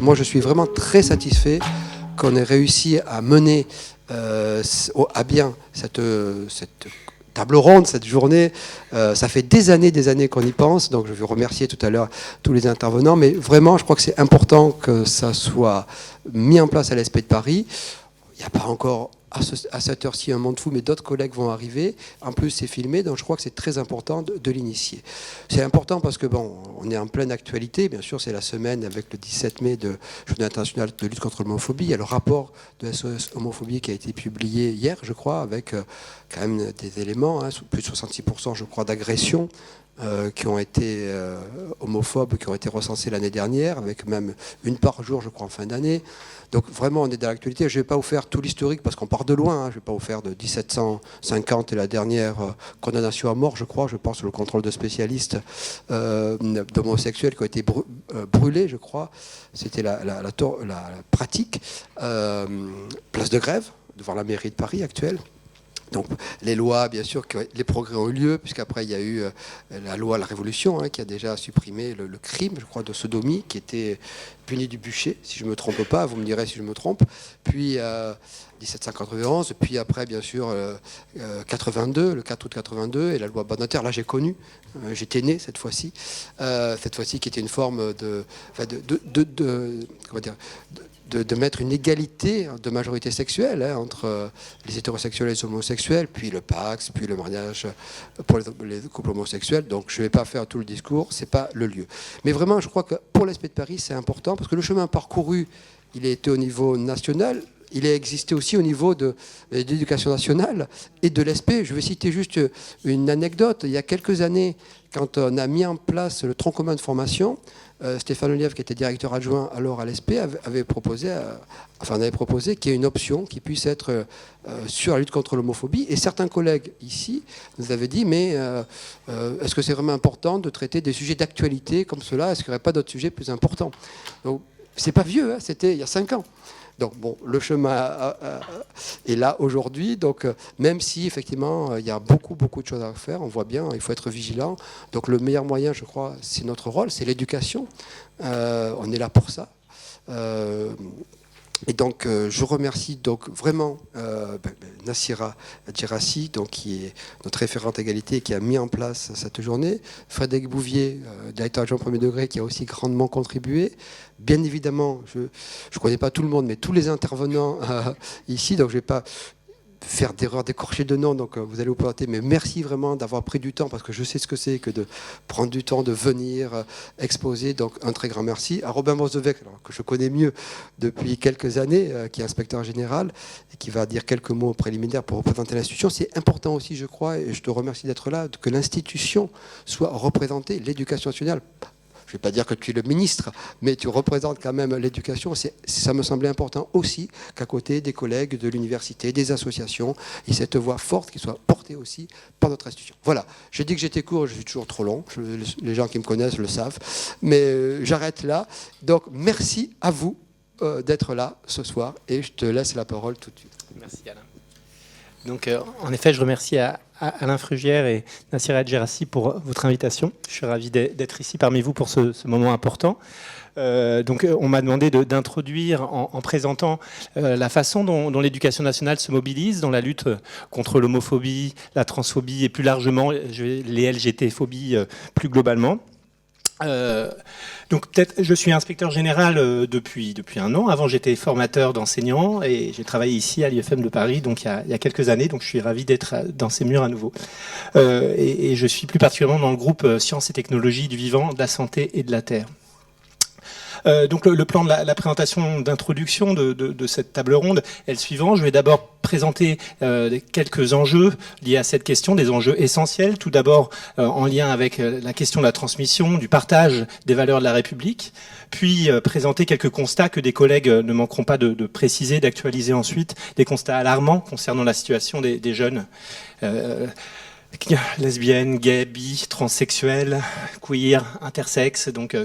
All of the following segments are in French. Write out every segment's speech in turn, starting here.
Moi, je suis vraiment très satisfait qu'on ait réussi à mener à bien cette table ronde, cette journée. Ça fait des années qu'on y pense, donc je veux remercier tout à l'heure tous les intervenants, mais vraiment, je crois que c'est important que ça soit mis en place à l'ESP de Paris. Il n'y a pas encore à cette heure-ci un monde fou, mais d'autres collègues vont arriver. En plus, c'est filmé, donc je crois que c'est très important de l'initier. C'est important parce que, bon, on est en pleine actualité. Bien sûr, c'est la semaine avec le 17 mai de Journée internationale de lutte contre l'homophobie. Il y a le rapport de SOS Homophobie qui a été publié hier, je crois, avec quand même des éléments, plus de 66%, je crois, d'agressions qui ont été homophobes, qui ont été recensés l'année dernière, avec même une par jour, je crois, en fin d'année. Donc vraiment, on est dans l'actualité. Je ne vais pas vous faire tout l'historique parce qu'on part de loin. Je ne vais pas vous faire de 1750 et la dernière condamnation à mort, je crois. Je pense le contrôle de spécialistes d'homosexuels qui ont été brûlés, je crois. C'était la pratique. Place de grève devant la mairie de Paris actuelle. Donc les lois, bien sûr, les progrès ont eu lieu, puisqu'après il y a eu la loi La Révolution, qui a déjà supprimé le crime, je crois, de sodomie, qui était puni du bûcher, si je ne me trompe pas, vous me direz si je me trompe. Puis 1791, puis après, bien sûr, 82, le 4 août 82, et la loi Badinter, là j'ai connu, j'étais né cette fois-ci qui était une forme de mettre une égalité de majorité sexuelle entre les hétérosexuels et les homosexuels, puis le Pacs, puis le mariage pour les couples homosexuels. Donc je ne vais pas faire tout le discours, ce n'est pas le lieu. Mais vraiment, je crois que pour l'ESP de Paris, c'est important, parce que le chemin parcouru, il a été au niveau national, il a existé aussi au niveau de l'éducation nationale et de l'ESP. Je vais citer juste une anecdote. Il y a quelques années, quand on a mis en place le tronc commun de formation, Stéphane Olive, qui était directeur adjoint alors à l'ESP, avait proposé qu'il y ait une option qui puisse être sur la lutte contre l'homophobie. Et certains collègues ici nous avaient dit, mais est-ce que c'est vraiment important de traiter des sujets d'actualité comme cela? Est-ce qu'il n'y aurait pas d'autres sujets plus importants? Donc, c'est pas vieux, c'était il y a 5 ans. Donc bon, le chemin est là aujourd'hui. Donc même si effectivement il y a beaucoup de choses à faire, on voit bien, il faut être vigilant. Donc le meilleur moyen, je crois, c'est notre rôle, c'est l'éducation. On est là pour ça. Et donc, je remercie donc vraiment Nassira Djerassi, donc qui est notre référente égalité, qui a mis en place cette journée. Frédéric Bouvier, directeur adjoint premier degré, qui a aussi grandement contribué. Bien évidemment, je ne connais pas tout le monde, mais tous les intervenants ici, donc je ne vais pas faire d'erreurs d'écorcher de nom, donc vous allez vous présenter, mais merci vraiment d'avoir pris du temps, parce que je sais ce que c'est que de prendre du temps, de venir exposer, donc un très grand merci. À Robin Bosdevec, que je connais mieux depuis quelques années, qui est inspecteur général, et qui va dire quelques mots préliminaires pour représenter l'institution. C'est important aussi, je crois, et je te remercie d'être là, que l'institution soit représentée, l'éducation nationale. Je ne vais pas dire que tu es le ministre, mais tu représentes quand même l'éducation. Ça me semblait important aussi qu'à côté des collègues de l'université, des associations, il y ait cette voix forte qui soit portée aussi par notre institution. Voilà, j'ai dit que j'étais court, je suis toujours trop long. Les gens qui me connaissent le savent. Mais j'arrête là. Donc merci à vous d'être là ce soir et je te laisse la parole tout de suite. Merci Alain. Donc, en effet, je remercie Alain Frugière et Nassira Djerassi pour votre invitation. Je suis ravi d'être ici parmi vous pour ce moment important. Donc, on m'a demandé d'introduire en présentant la façon dont l'éducation nationale se mobilise dans la lutte contre l'homophobie, la transphobie et plus largement les LGT-phobies plus globalement. Donc peut-être, je suis inspecteur général depuis 1 an. Avant, j'étais formateur d'enseignants et j'ai travaillé ici à l'IFM de Paris, donc il y a quelques années. Donc je suis ravi d'être dans ces murs à nouveau. Et je suis plus particulièrement dans le groupe Sciences et Technologies du vivant, de la santé et de la terre. Donc le plan de la présentation d'introduction de cette table ronde est le suivant. Je vais d'abord présenter quelques enjeux liés à cette question, des enjeux essentiels. Tout d'abord en lien avec la question de la transmission, du partage des valeurs de la République. Puis présenter quelques constats que des collègues ne manqueront pas de préciser, d'actualiser ensuite. Des constats alarmants concernant la situation des jeunes. Lesbiennes, gays, bi, transsexuels, queer, intersexes, donc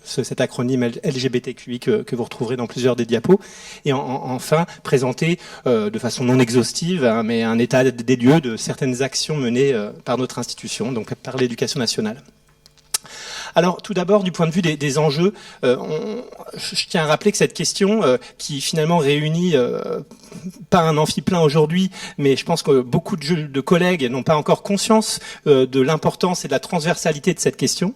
cet acronyme LGBTQI que vous retrouverez dans plusieurs des diapos. Et enfin, présenter de façon non exhaustive, mais un état des lieux de certaines actions menées par notre institution, donc par l'éducation nationale. Alors, tout d'abord, du point de vue des enjeux, je tiens à rappeler que cette question, qui finalement réunit pas un amphi plein aujourd'hui, mais je pense que beaucoup de collègues n'ont pas encore conscience de l'importance et de la transversalité de cette question,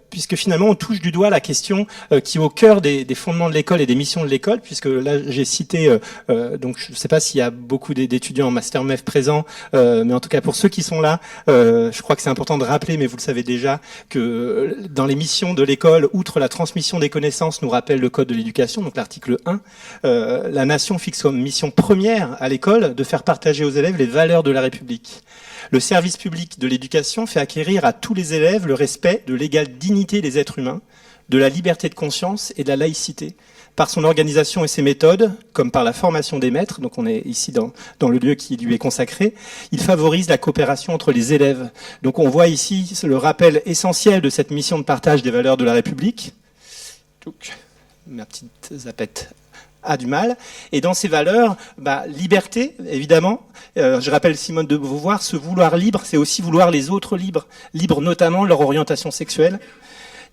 puisque finalement on touche du doigt la question qui est au cœur des fondements de l'école et des missions de l'école, puisque là j'ai cité, donc je ne sais pas s'il y a beaucoup d'étudiants en master MEF présents, mais en tout cas pour ceux qui sont là, je crois que c'est important de rappeler, mais vous le savez déjà, que dans les missions de l'école, outre la transmission des connaissances, nous rappelle le Code de l'éducation, donc l'article 1, la nation fixe comme mission première à l'école de faire partager aux élèves les valeurs de la République. Le service public de l'éducation fait acquérir à tous les élèves le respect de l'égale dignité des êtres humains, de la liberté de conscience et de la laïcité, par son organisation et ses méthodes, comme par la formation des maîtres, donc on est ici dans le lieu qui lui est consacré, il favorise la coopération entre les élèves. Donc on voit ici le rappel essentiel de cette mission de partage des valeurs de la République. Donc, ma petite zapette a du mal. Et dans ces valeurs, liberté, évidemment. Je rappelle Simone de Beauvoir, se vouloir libre, c'est aussi vouloir les autres libres. Libres notamment de leur orientation sexuelle.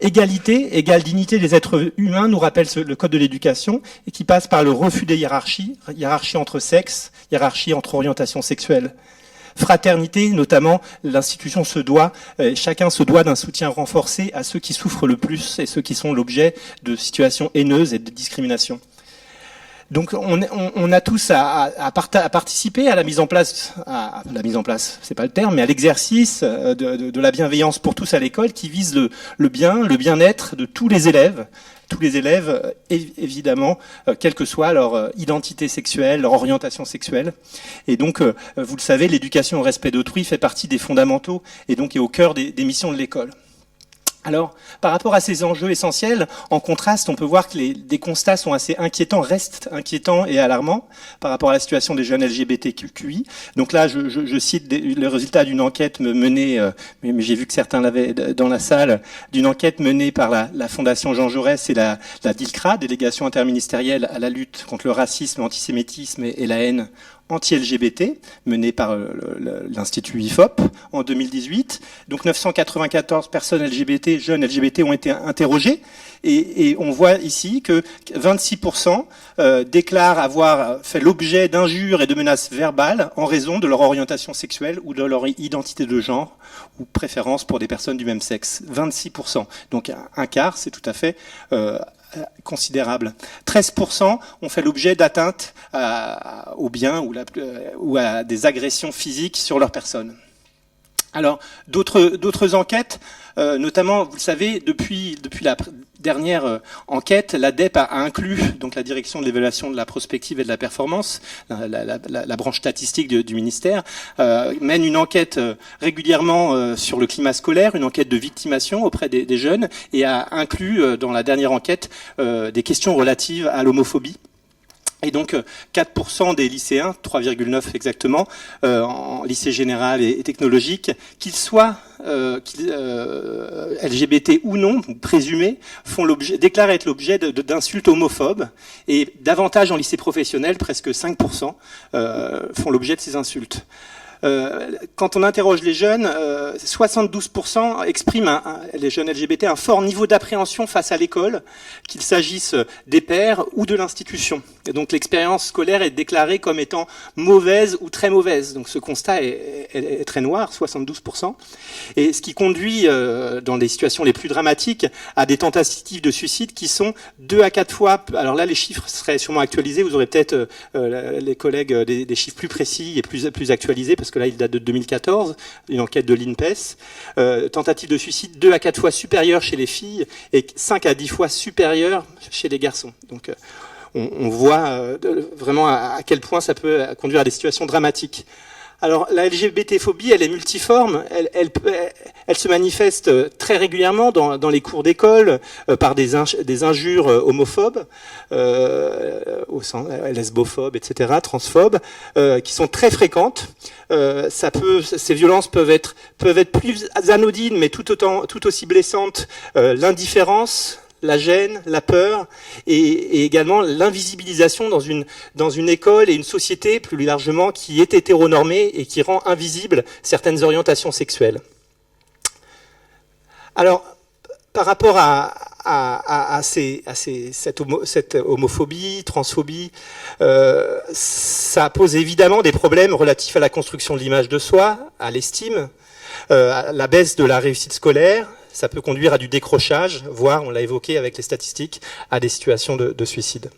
Égalité, égale dignité des êtres humains, nous rappelle le Code de l'éducation, et qui passe par le refus des hiérarchies, hiérarchie entre sexes, hiérarchie entre orientations sexuelles. Fraternité, notamment, l'institution se doit, chacun se doit d'un soutien renforcé à ceux qui souffrent le plus et ceux qui sont l'objet de situations haineuses et de discrimination. Donc on a tous à participer à la mise en place, c'est pas le terme, mais à l'exercice de la bienveillance pour tous à l'école qui vise le bien-être de tous les élèves, évidemment, quelle que soit leur identité sexuelle, leur orientation sexuelle. Et donc, vous le savez, l'éducation au respect d'autrui fait partie des fondamentaux et donc est au cœur des missions de l'école. Alors, par rapport à ces enjeux essentiels, en contraste, on peut voir que des constats sont assez inquiétants, restent inquiétants et alarmants par rapport à la situation des jeunes LGBTQI. Donc là, je cite le résultat d'une enquête menée, mais j'ai vu que certains l'avaient dans la salle, d'une enquête menée par la Fondation Jean Jaurès et la DILCRA, Délégation interministérielle à la lutte contre le racisme, l'antisémitisme et la haine anti-LGBT, menée par l'Institut IFOP en 2018. Donc 994 personnes LGBT, jeunes LGBT ont été interrogées et on voit ici que 26% déclarent avoir fait l'objet d'injures et de menaces verbales en raison de leur orientation sexuelle ou de leur identité de genre ou préférence pour des personnes du même sexe. 26%. Donc un quart, c'est tout à fait considérable. 13% ont fait l'objet d'atteintes aux biens ou à des agressions physiques sur leur personne. Alors, d'autres enquêtes, notamment, vous le savez, depuis la dernière enquête, l'ADEP a inclus, donc la direction de l'évaluation de la prospective et de la performance, la branche statistique du ministère, mène une enquête régulièrement sur le climat scolaire, une enquête de victimation auprès des jeunes, et a inclus dans la dernière enquête des questions relatives à l'homophobie. Et donc 4% des lycéens, 3,9 exactement, en lycée général et technologique, qu'ils soient LGBT ou non, présumés, déclarent être l'objet d'insultes homophobes, et davantage en lycée professionnel, presque 5% font l'objet de ces insultes. Quand on interroge les jeunes, 72% expriment, les jeunes LGBT, un fort niveau d'appréhension face à l'école, qu'il s'agisse des pairs ou de l'institution. Et donc l'expérience scolaire est déclarée comme étant mauvaise ou très mauvaise. Donc ce constat est très noir, 72%. Et ce qui conduit, dans les situations les plus dramatiques, à des tentatives de suicide qui sont 2 à 4 fois... Alors là, les chiffres seraient sûrement actualisés. Vous aurez peut-être, les collègues, des chiffres plus précis et plus actualisés, parce que là, il date de 2014, une enquête de l'INPES. Tentative de suicide 2 à 4 fois supérieure chez les filles et 5 à 10 fois supérieure chez les garçons. Donc, on voit vraiment à quel point ça peut conduire à des situations dramatiques. Alors, la LGBT-phobie, elle est multiforme, elle se manifeste très régulièrement dans les cours d'école par des injures homophobes, lesbophobes, etc., transphobes, qui sont très fréquentes. Ces violences peuvent être plus anodines, mais tout aussi blessantes. L'indifférence, la gêne, la peur et également l'invisibilisation dans une école et une société plus largement qui est hétéronormée et qui rend invisibles certaines orientations sexuelles. Alors, par rapport à cette homophobie, transphobie, ça pose évidemment des problèmes relatifs à la construction de l'image de soi, à l'estime, à la baisse de la réussite scolaire. Ça peut conduire à du décrochage, voire, on l'a évoqué avec les statistiques, à des situations de suicide.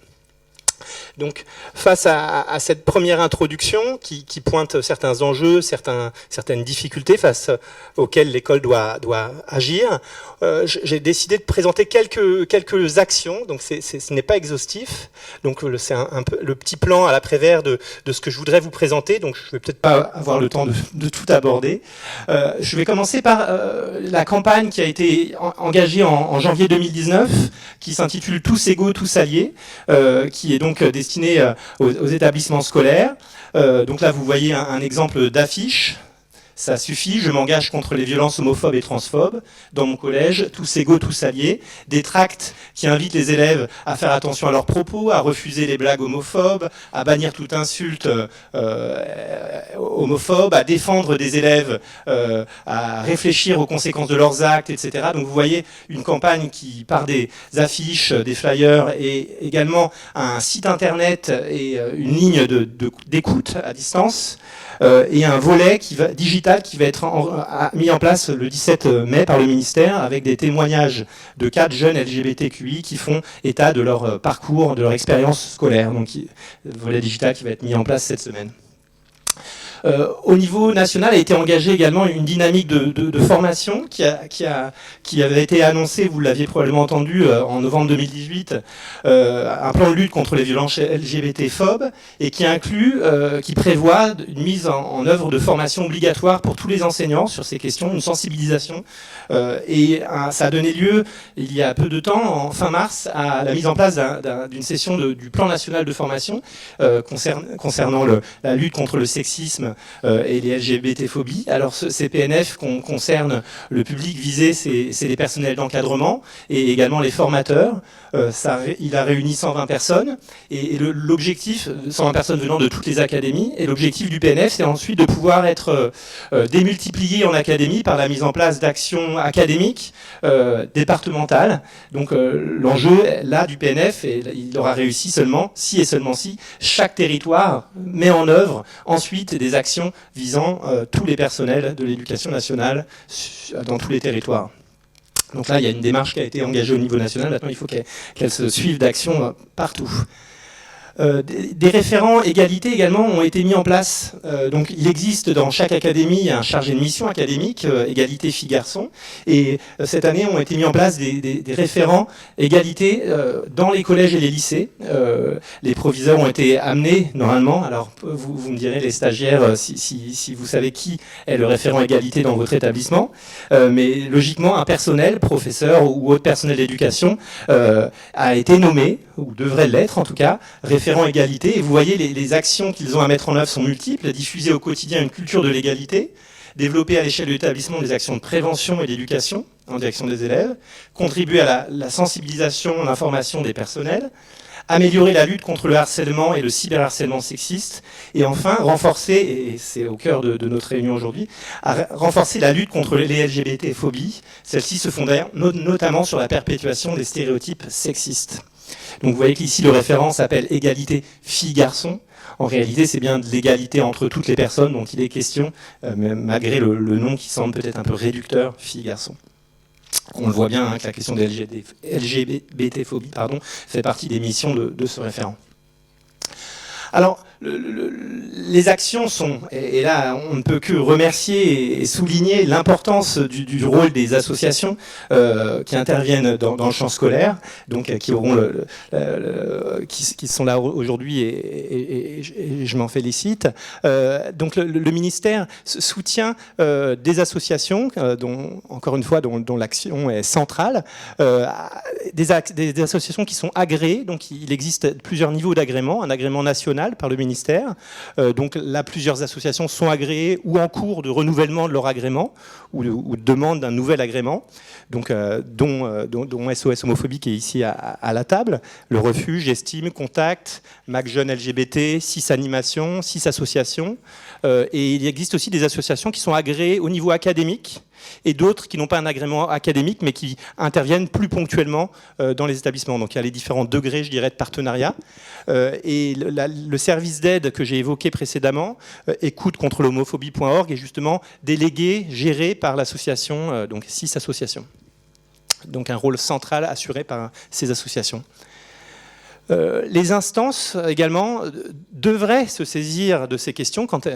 Donc, face à cette première introduction qui pointe certains enjeux, certaines difficultés face auxquelles l'école doit agir, j'ai décidé de présenter quelques actions. Donc, ce n'est pas exhaustif. Donc, c'est un peu le petit plan à l'après-vert de ce que je voudrais vous présenter. Donc, je ne vais peut-être pas avoir le temps de tout aborder. Je vais commencer par la campagne qui a été engagée en janvier 2019, qui s'intitule Tous égaux, tous alliés, qui est donc destinée aux établissements scolaires. Donc là, vous voyez un exemple d'affiche. Ça suffit, je m'engage contre les violences homophobes et transphobes. Dans mon collège, tous égaux, tous alliés. Des tracts qui invitent les élèves à faire attention à leurs propos, à refuser les blagues homophobes, à bannir toute insulte homophobe, à défendre des élèves, à réfléchir aux conséquences de leurs actes, etc. Donc vous voyez une campagne qui, par des affiches, des flyers et également un site internet et une ligne d'écoute à distance, et un volet digital qui va être mis en place le 17 mai par le ministère avec des témoignages de 4 jeunes LGBTQI qui font état de leur parcours, de leur expérience scolaire. Donc, le volet digital qui va être mis en place cette semaine. Au niveau national a été engagée également une dynamique de formation qui avait été annoncée, vous l'aviez probablement entendu, en novembre 2018, un plan de lutte contre les violences LGBT-phobes et qui prévoit une mise en œuvre de formation obligatoire pour tous les enseignants sur ces questions, une sensibilisation. Ça a donné lieu, il y a peu de temps, en fin mars, à la mise en place d'une session du plan national de formation concernant la lutte contre le sexisme et les LGBT-phobies. Alors ces PNF concernent le public visé, c'est les personnels d'encadrement et également les formateurs. Il a réuni 120 personnes et l'objectif, 120 personnes venant de toutes les académies, et l'objectif du PNF, c'est ensuite de pouvoir être démultiplié en académie par la mise en place d'actions académiques départementales. Donc l'enjeu là du PNF, et il aura réussi seulement si chaque territoire met en œuvre ensuite des actions visant tous les personnels de l'éducation nationale dans tous les territoires. Donc là, il y a une démarche qui a été engagée au niveau national. Maintenant, il faut qu'elle se suive d'action partout. Des référents égalité également ont été mis en place. Donc il existe dans chaque académie un chargé de mission académique, égalité filles-garçons. Et cette année ont été mis en place des référents égalité dans les collèges et les lycées. Les proviseurs ont été amenés normalement. Alors vous me direz, les stagiaires, si vous savez qui est le référent égalité dans votre établissement. Mais logiquement, un personnel, professeur ou autre personnel d'éducation, a été nommé, ou devrait l'être en tout cas, référent égalité. Et vous voyez, les actions qu'ils ont à mettre en œuvre sont multiples. Diffuser au quotidien une culture de l'égalité, développer à l'échelle de l'établissement des actions de prévention et d'éducation en direction des élèves, contribuer à la sensibilisation, l'information des personnels, améliorer la lutte contre le harcèlement et le cyberharcèlement sexiste, et enfin renforcer, et c'est au cœur de notre réunion aujourd'hui, renforcer la lutte contre les LGBT-phobies. Celles-ci se fondent notamment sur la perpétuation des stéréotypes sexistes. Donc vous voyez qu'ici le référent s'appelle égalité filles-garçons. En réalité, c'est bien de l'égalité entre toutes les personnes dont il est question, malgré le nom qui semble peut-être un peu réducteur, filles-garçons. On le voit bien que la question des LGBT-phobies fait partie des missions de ce référent. Alors, les actions sont, et là on ne peut que remercier et souligner l'importance du rôle des associations qui interviennent dans le champ scolaire, donc qui sont là aujourd'hui et je m'en félicite. Donc le ministère soutient des associations dont l'action est centrale, des associations qui sont agréées. Donc il existe plusieurs niveaux d'agrément, un agrément national par le ministère. Donc là, plusieurs associations sont agréées ou en cours de renouvellement de leur agrément ou de demande d'un nouvel agrément, donc, dont SOS Homophobie qui est ici à la table, le Refuge, Estime, Contact, Mac Jeunes LGBT, 6 animations, 6 associations. Et il existe aussi des associations qui sont agréées au niveau académique et d'autres qui n'ont pas un agrément académique, mais qui interviennent plus ponctuellement dans les établissements. Donc il y a les différents degrés, je dirais, de partenariat. Et le service d'aide que j'ai évoqué précédemment, écoute contre l'homophobie.org, est justement délégué, géré par l'association, donc 6 associations. Donc un rôle central assuré par ces associations. Les instances également devraient se saisir de ces questions quand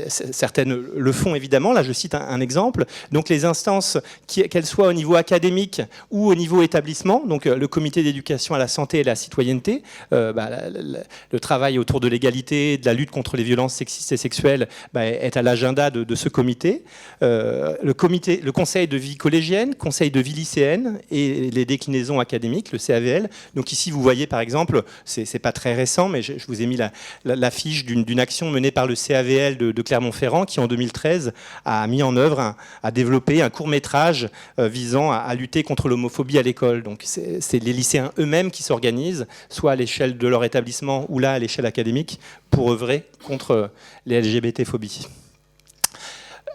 certaines le font évidemment. Là, je cite un exemple. Donc, les instances, qu'elles soient au niveau académique ou au niveau établissement, donc le comité d'éducation à la santé et à la citoyenneté, le travail autour de l'égalité, de la lutte contre les violences sexistes et sexuelles est à l'agenda de ce comité. Le conseil de vie collégienne, conseil de vie lycéenne et les déclinaisons académiques, le CAVL. Donc ici, vous voyez par exemple, c'est pas très récent, mais je vous ai mis la fiche d'une action menée par le CAVL de Clermont-Ferrand qui, en 2013, a mis en œuvre, a développé un court-métrage visant à lutter contre l'homophobie à l'école. Donc c'est les lycéens eux-mêmes qui s'organisent, soit à l'échelle de leur établissement ou là à l'échelle académique, pour œuvrer contre les LGBT-phobies.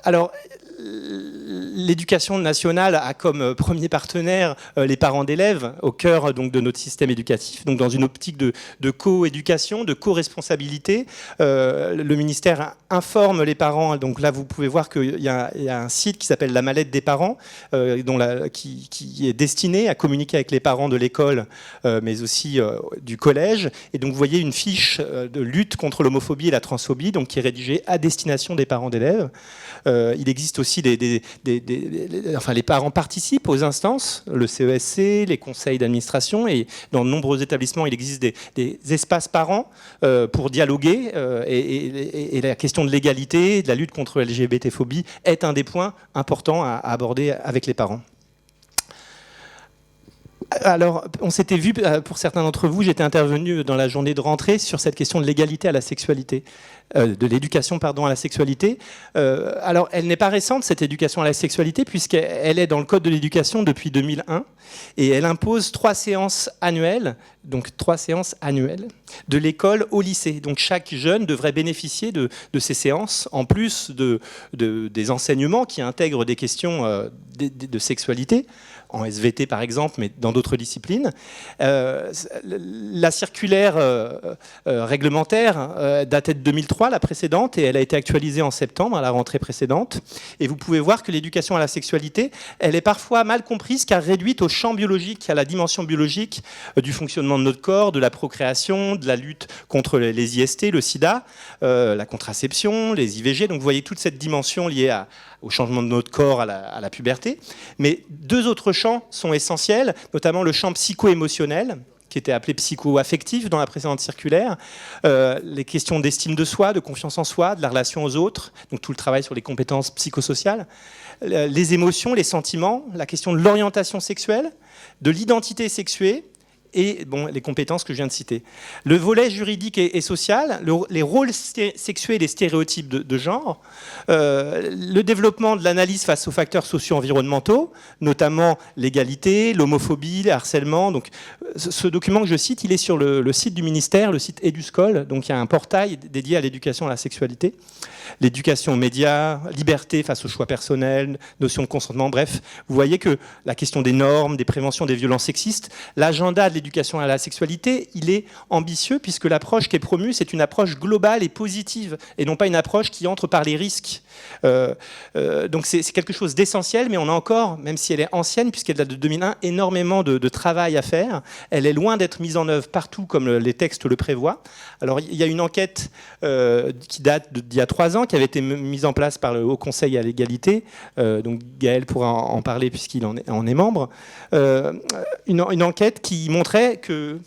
Alors, l'éducation nationale a comme premier partenaire les parents d'élèves au cœur donc, de notre système éducatif. Donc, dans une optique de co-éducation, de co-responsabilité, le ministère informe les parents. Donc là, vous pouvez voir qu'il y a un site qui s'appelle La Mallette des parents, qui est destiné à communiquer avec les parents de l'école, mais aussi du collège. Et donc, vous voyez une fiche de lutte contre l'homophobie et la transphobie, donc, qui est rédigée à destination des parents d'élèves. Il existe aussi les parents participent aux instances, le CESC, les conseils d'administration, et dans de nombreux établissements, il existe des espaces parents pour dialoguer, et la question de l'égalité, de la lutte contre l'LGBT-phobie est un des points importants à aborder avec les parents. Alors, on s'était vu, pour certains d'entre vous, j'étais intervenu dans la journée de rentrée sur cette question de l'égalité à la sexualité, de l'éducation, à la sexualité. Alors, elle n'est pas récente, cette éducation à la sexualité, puisqu'elle est dans le Code de l'éducation depuis 2001, et elle impose 3 séances annuelles, de l'école au lycée. Donc, chaque jeune devrait bénéficier de ces séances, en plus des enseignements qui intègrent des questions de sexualité, en SVT par exemple, mais dans d'autres disciplines. La circulaire réglementaire datait de 2003, la précédente, et elle a été actualisée en septembre, à la rentrée précédente. Et vous pouvez voir que l'éducation à la sexualité, elle est parfois mal comprise, car réduite au champ biologique, à la dimension biologique du fonctionnement de notre corps, de la procréation, de la lutte contre les IST, le sida, la contraception, les IVG. Donc vous voyez toute cette dimension liée au changement de notre corps à la puberté. Mais 2 autres champs sont essentiels, notamment le champ psycho-émotionnel, qui était appelé psycho-affectif dans la précédente circulaire, les questions d'estime de soi, de confiance en soi, de la relation aux autres, donc tout le travail sur les compétences psychosociales, les émotions, les sentiments, la question de l'orientation sexuelle, de l'identité sexuée, et les compétences que je viens de citer. Le volet juridique et social, les rôles sexuels et stéréotypes de genre, le développement de l'analyse face aux facteurs socio-environnementaux, notamment l'égalité, l'homophobie, le harcèlement. Donc, ce document que je cite, il est sur le site du ministère, le site Eduscol, donc il y a un portail dédié à l'éducation à la sexualité. L'éducation aux médias, liberté face aux choix personnels, notion de consentement, bref. Vous voyez que la question des normes, des préventions des violences sexistes, l'agenda de l'éducation à la sexualité, il est ambitieux puisque l'approche qui est promue, c'est une approche globale et positive et non pas une approche qui entre par les risques. Donc c'est quelque chose d'essentiel, mais on a encore, même si elle est ancienne puisqu'elle date de 2001, énormément de travail à faire. Elle est loin d'être mise en œuvre partout comme les textes le prévoient. Alors il y a une enquête qui date d'il y a 3 ans, qui avait été mise en place par le Haut Conseil à l'égalité, donc Gaël pourra en parler puisqu'il en est membre, une enquête qui montrait que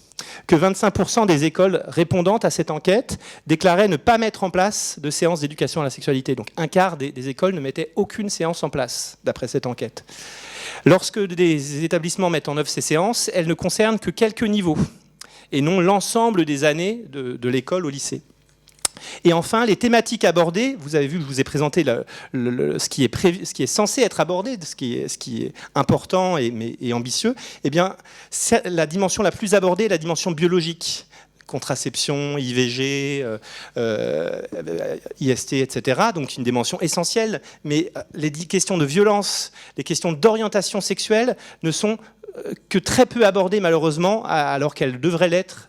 25% des écoles répondantes à cette enquête déclaraient ne pas mettre en place de séances d'éducation à la sexualité. Donc un quart des écoles ne mettaient aucune séance en place, d'après cette enquête. Lorsque des établissements mettent en œuvre ces séances, elles ne concernent que quelques niveaux, et non l'ensemble des années de l'école au lycée. Et enfin, les thématiques abordées, vous avez vu que je vous ai présenté ce qui est censé être abordé, ce qui est important et ambitieux, eh bien, la dimension la plus abordée est la dimension biologique, contraception, IVG, IST, etc. Donc une dimension essentielle, mais les questions de violence, les questions d'orientation sexuelle ne sont que très peu abordées malheureusement, alors qu'elles devraient l'être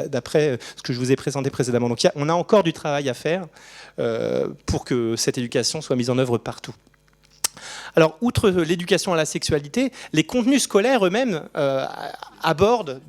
d'après ce que je vous ai présenté précédemment. Donc on a encore du travail à faire pour que cette éducation soit mise en œuvre partout. Alors, outre l'éducation à la sexualité, les contenus scolaires eux-mêmes abordent,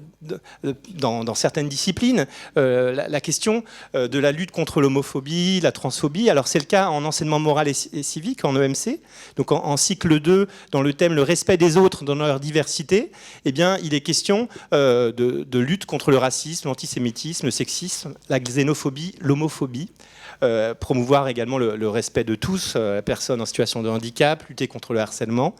dans certaines disciplines, la question de la lutte contre l'homophobie, la transphobie. Alors, c'est le cas en enseignement moral et civique, en EMC. Donc, en cycle 2, dans le thème « Le respect des autres dans leur diversité », eh bien, il est question de lutte contre le racisme, l'antisémitisme, le sexisme, la xénophobie, l'homophobie. Promouvoir également le respect de tous, personnes en situation de handicap, lutter contre le harcèlement.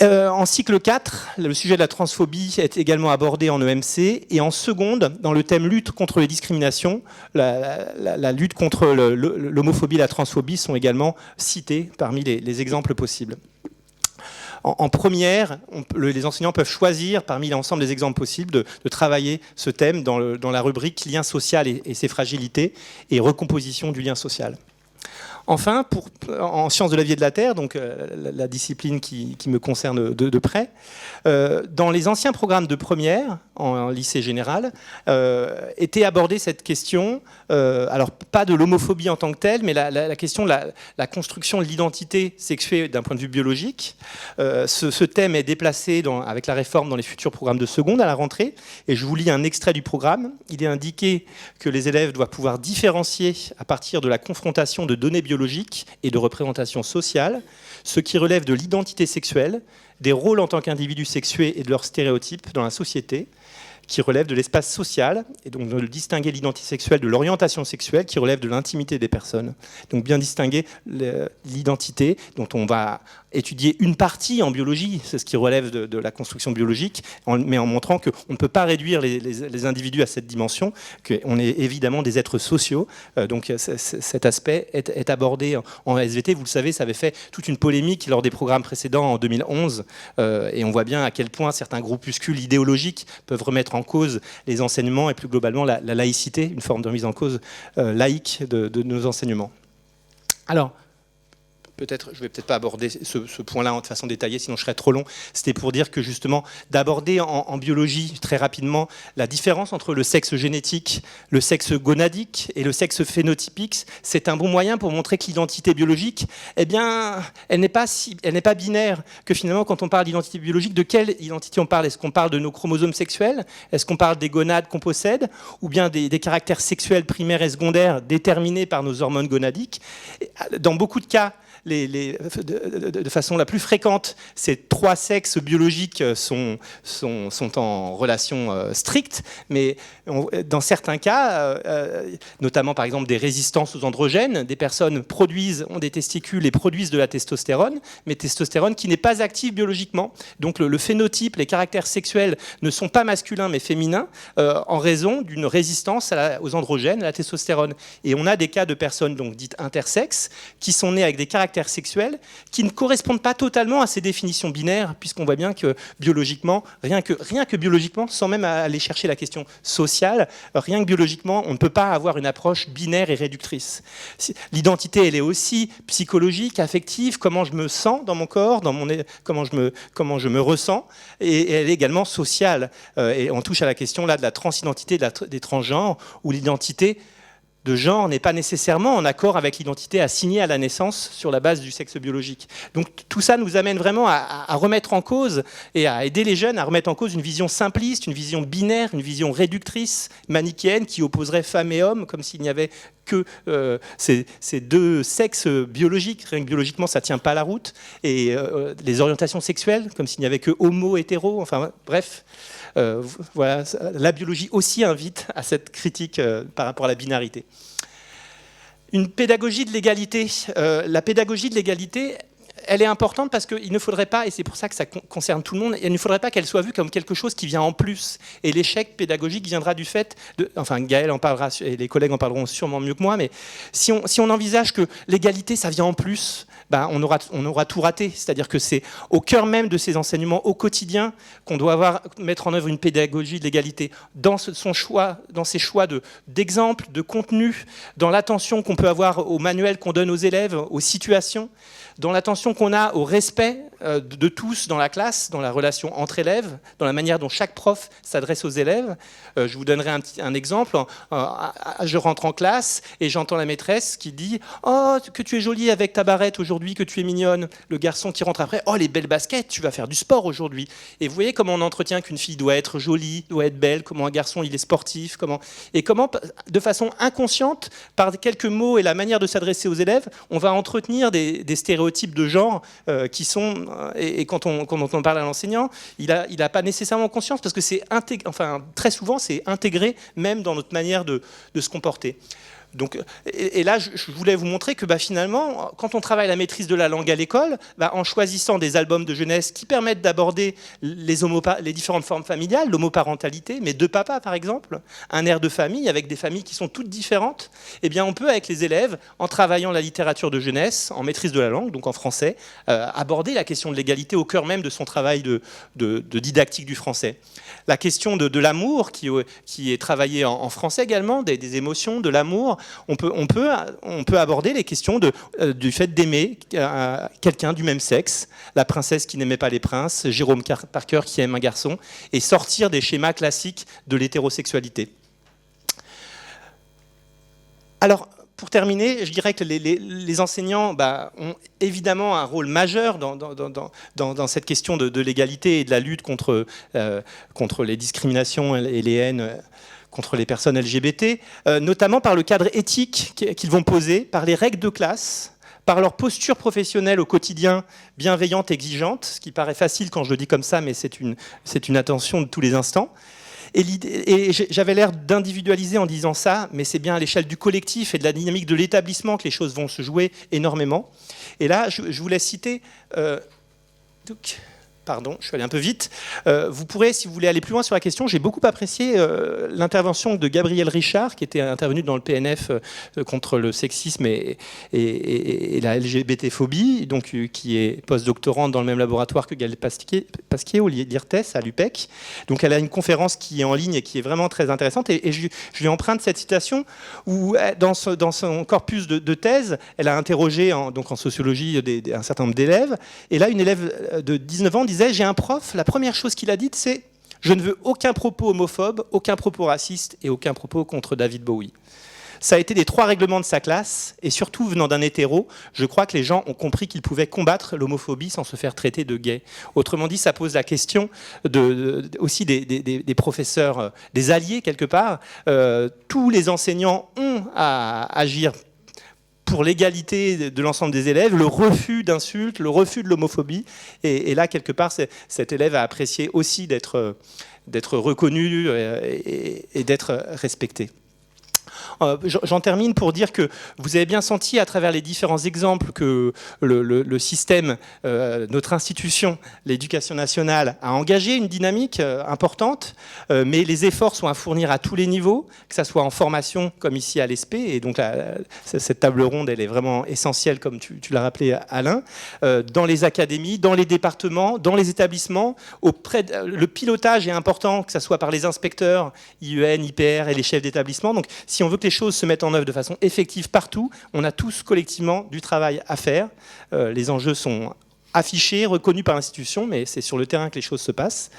En cycle 4, le sujet de la transphobie est également abordé en EMC, et en seconde, dans le thème lutte contre les discriminations, la lutte contre l'homophobie et la transphobie sont également cités parmi les exemples possibles. En première, les enseignants peuvent choisir parmi l'ensemble des exemples possibles de travailler ce thème dans la rubrique lien social et ses fragilités et recomposition du lien social. Enfin, en sciences de la vie et de la terre, donc la discipline qui me concerne de près, dans les anciens programmes de première, en lycée général, était abordée cette question, alors pas de l'homophobie en tant que telle, mais la question de la construction de l'identité sexuée d'un point de vue biologique. Ce thème est déplacé avec la réforme dans les futurs programmes de seconde à la rentrée, et je vous lis un extrait du programme. Il est indiqué que les élèves doivent pouvoir différencier à partir de la confrontation de données biologiques et de représentation sociale, ce qui relève de l'identité sexuelle, des rôles en tant qu'individus sexués et de leurs stéréotypes dans la société, qui relève de l'espace social, et donc de distinguer l'identité sexuelle de l'orientation sexuelle, qui relève de l'intimité des personnes. Donc bien distinguer l'identité, dont on va étudier une partie en biologie, c'est ce qui relève de la construction biologique, mais en montrant qu'on ne peut pas réduire les individus à cette dimension, qu'on est évidemment des êtres sociaux. Donc cet aspect est abordé en SVT. Vous le savez, ça avait fait toute une polémique lors des programmes précédents en 2011, et on voit bien à quel point certains groupuscules idéologiques peuvent remettre en cause les enseignements et plus globalement la laïcité, une forme de remise en cause laïque de nos enseignements. Alors, je vais peut-être pas aborder ce point-là de façon détaillée, sinon je serais trop long. C'était pour dire que justement, d'aborder en biologie très rapidement la différence entre le sexe génétique, le sexe gonadique et le sexe phénotypique, c'est un bon moyen pour montrer que l'identité biologique, eh bien, elle n'est pas binaire. Que finalement, quand on parle d'identité biologique, de quelle identité on parle? Est-ce qu'on parle de nos chromosomes sexuels? Est-ce qu'on parle des gonades qu'on possède? Ou bien des caractères sexuels primaires et secondaires déterminés par nos hormones gonadiques? Dans beaucoup de cas, de façon la plus fréquente, ces trois sexes biologiques sont en relation stricte, mais dans certains cas, notamment par exemple des résistances aux androgènes, des personnes ont des testicules et produisent de la testostérone, mais testostérone qui n'est pas active biologiquement. Donc le phénotype, les caractères sexuels ne sont pas masculins mais féminins en raison d'une résistance aux androgènes, à la testostérone. Et on a des cas de personnes donc dites intersexes qui sont nées avec des caractères sexuels qui ne correspondent pas totalement à ces définitions binaires, puisqu'on voit bien que biologiquement, rien que biologiquement, sans même aller chercher la question sociale, rien que biologiquement, on ne peut pas avoir une approche binaire et réductrice. L'identité, elle est aussi psychologique, affective, comment je me sens dans mon corps, comment je me ressens, et elle est également sociale. Et on touche à la question là de la transidentité, des transgenres, où l'identité de genre n'est pas nécessairement en accord avec l'identité assignée à la naissance sur la base du sexe biologique. Donc tout ça nous amène vraiment à remettre en cause et à aider les jeunes à remettre en cause une vision simpliste, une vision binaire, une vision réductrice, manichéenne, qui opposerait femmes et hommes, comme s'il n'y avait que ces deux sexes biologiques. Rien que biologiquement, ça ne tient pas la route. Et les orientations sexuelles, comme s'il n'y avait que homo, hétéro, enfin bref. Voilà, la biologie aussi invite à cette critique par rapport à la binarité. Une pédagogie de l'égalité. La pédagogie de l'égalité, elle est importante parce qu'il ne faudrait pas, et c'est pour ça que ça concerne tout le monde, il ne faudrait pas qu'elle soit vue comme quelque chose qui vient en plus. Et l'échec pédagogique viendra du fait, enfin Gaël en parlera, et les collègues en parleront sûrement mieux que moi, mais si on envisage que l'égalité, ça vient en plus, ben on aura tout raté. C'est-à-dire que c'est au cœur même de ces enseignements au quotidien qu'on doit mettre en œuvre une pédagogie de l'égalité dans ses choix d'exemples, de contenu, dans l'attention qu'on peut avoir aux manuels qu'on donne aux élèves, aux situations, dans l'attention qu'on a au respect de tous dans la classe, dans la relation entre élèves, dans la manière dont chaque prof s'adresse aux élèves. Je vous donnerai un exemple. Je rentre en classe et j'entends la maîtresse qui dit « Oh, que tu es jolie avec ta barrette aujourd'hui, que tu es mignonne ». Le garçon qui rentre après « Oh, les belles baskets, tu vas faire du sport aujourd'hui ». Et vous voyez comment on entretient qu'une fille doit être jolie, doit être belle, comment un garçon il est sportif, comment, de façon inconsciente, par quelques mots et la manière de s'adresser aux élèves, on va entretenir des stéréotypes de genre qui sont, et quand on parle à l'enseignant, il a pas nécessairement conscience parce que très souvent c'est intégré même dans notre manière de se comporter. Donc, et là, je voulais vous montrer que finalement, quand on travaille la maîtrise de la langue à l'école, en choisissant des albums de jeunesse qui permettent d'aborder les différentes formes familiales, l'homoparentalité, mais deux papas par exemple, un air de famille avec des familles qui sont toutes différentes, eh bien on peut avec les élèves, en travaillant la littérature de jeunesse, en maîtrise de la langue, donc en français, aborder la question de l'égalité au cœur même de son travail de didactique du français. La question de l'amour qui est travaillée en français également, des émotions, de l'amour. On peut aborder les questions du fait d'aimer quelqu'un du même sexe, la princesse qui n'aimait pas les princes, Jérôme Parker qui aime un garçon, et sortir des schémas classiques de l'hétérosexualité. Alors, pour terminer, je dirais que les enseignants ont évidemment un rôle majeur dans cette question de l'égalité et de la lutte contre les discriminations et les haines contre les personnes LGBT, notamment par le cadre éthique qu'ils vont poser, par les règles de classe, par leur posture professionnelle au quotidien bienveillante, exigeante, ce qui paraît facile quand je le dis comme ça, mais c'est une attention de tous les instants. Et j'avais l'air d'individualiser en disant ça, mais c'est bien à l'échelle du collectif et de la dynamique de l'établissement que les choses vont se jouer énormément. Et là, je voulais citer... Pardon, je suis allé un peu vite. Vous pourrez, si vous voulez aller plus loin sur la question, j'ai beaucoup apprécié l'intervention de Gabriel Richard, qui était intervenu dans le PNF contre le sexisme et la LGBT-phobie, donc qui est post-doctorante dans le même laboratoire que Gaëlle Pasquier au l'IRTES à l'UPEC. Donc elle a une conférence qui est en ligne et qui est vraiment très intéressante. Et je lui emprunte cette citation où, dans son corpus de thèse, elle a interrogé en sociologie un certain nombre d'élèves. Et là, une élève de 19 ans disait: j'ai un prof, la première chose qu'il a dite, c'est « Je ne veux aucun propos homophobe, aucun propos raciste et aucun propos contre David Bowie ». Ça a été les 3 règlements de sa classe, et surtout venant d'un hétéro, je crois que les gens ont compris qu'ils pouvaient combattre l'homophobie sans se faire traiter de gay. Autrement dit, ça pose la question aussi des professeurs, des alliés quelque part. Tous les enseignants ont à agir pour l'égalité de l'ensemble des élèves, le refus d'insultes, le refus de l'homophobie. Et là, quelque part, cet élève a apprécié aussi d'être reconnu et d'être respecté. J'en termine pour dire que vous avez bien senti à travers les différents exemples que le système, notre institution, l'éducation nationale, a engagé une dynamique importante, mais les efforts sont à fournir à tous les niveaux, que ce soit en formation comme ici à l'ESP, et donc cette table ronde elle est vraiment essentielle comme tu l'as rappelé Alain, dans les académies, dans les départements, dans les établissements, le pilotage est important, que ce soit par les inspecteurs, IEN, IPR et les chefs d'établissement. Donc si on veut que les choses se mettent en œuvre de façon effective partout, on a tous collectivement du travail à faire. Les enjeux sont affichés, reconnus par l'institution, mais c'est sur le terrain que les choses se passent.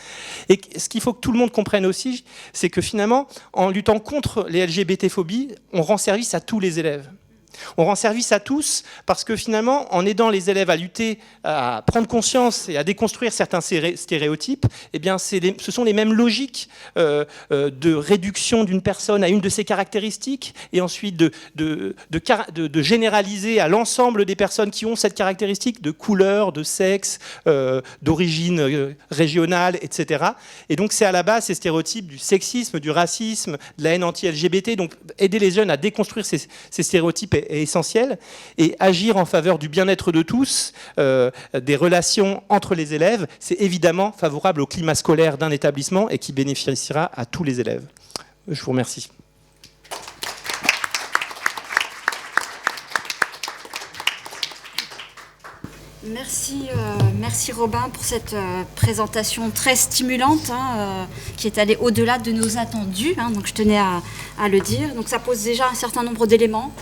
Et ce qu'il faut que tout le monde comprenne aussi, c'est que finalement, en luttant contre les LGBT-phobies, on rend service à tous les élèves. On rend service à tous parce que finalement, en aidant les élèves à lutter, à prendre conscience et à déconstruire certains stéréotypes, eh bien, ce sont les mêmes logiques de réduction d'une personne à une de ses caractéristiques et ensuite de généraliser à l'ensemble des personnes qui ont cette caractéristique de couleur, de sexe, d'origine régionale, etc. Et donc, c'est à la base ces stéréotypes du sexisme, du racisme, de la haine anti-LGBT. Donc, aider les jeunes à déconstruire ces stéréotypes est essentiel. Et agir en faveur du bien-être de tous, des relations entre les élèves, c'est évidemment favorable au climat scolaire d'un établissement et qui bénéficiera à tous les élèves. Je vous remercie. Merci Robin pour cette présentation très stimulante qui est allée au-delà de nos attendus, donc je tenais à le dire. Donc ça pose déjà un certain nombre d'éléments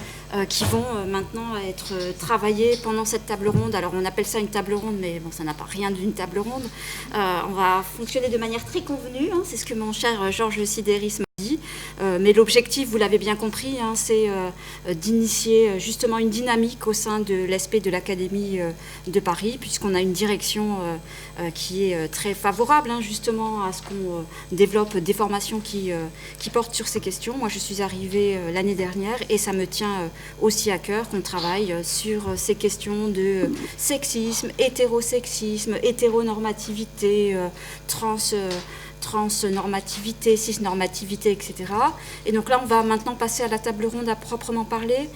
qui vont maintenant être travaillés pendant cette table ronde. Alors on appelle ça une table ronde, mais bon, ça n'a pas rien d'une table ronde. On va fonctionner de manière très convenue, c'est ce que mon cher Georges Sidéris m'a dit. Mais l'objectif, vous l'avez bien compris, c'est d'initier justement une dynamique au sein de l'ESP de l'Académie de Paris, puisqu'on a une direction qui est très favorable justement à ce qu'on développe des formations qui portent sur ces questions. Moi, je suis arrivée l'année dernière et ça me tient aussi à cœur qu'on travaille sur ces questions de sexisme, hétérosexisme, hétéronormativité, transnormativité, cisnormativité, etc. Et donc là, on va maintenant passer à la table ronde à proprement parler.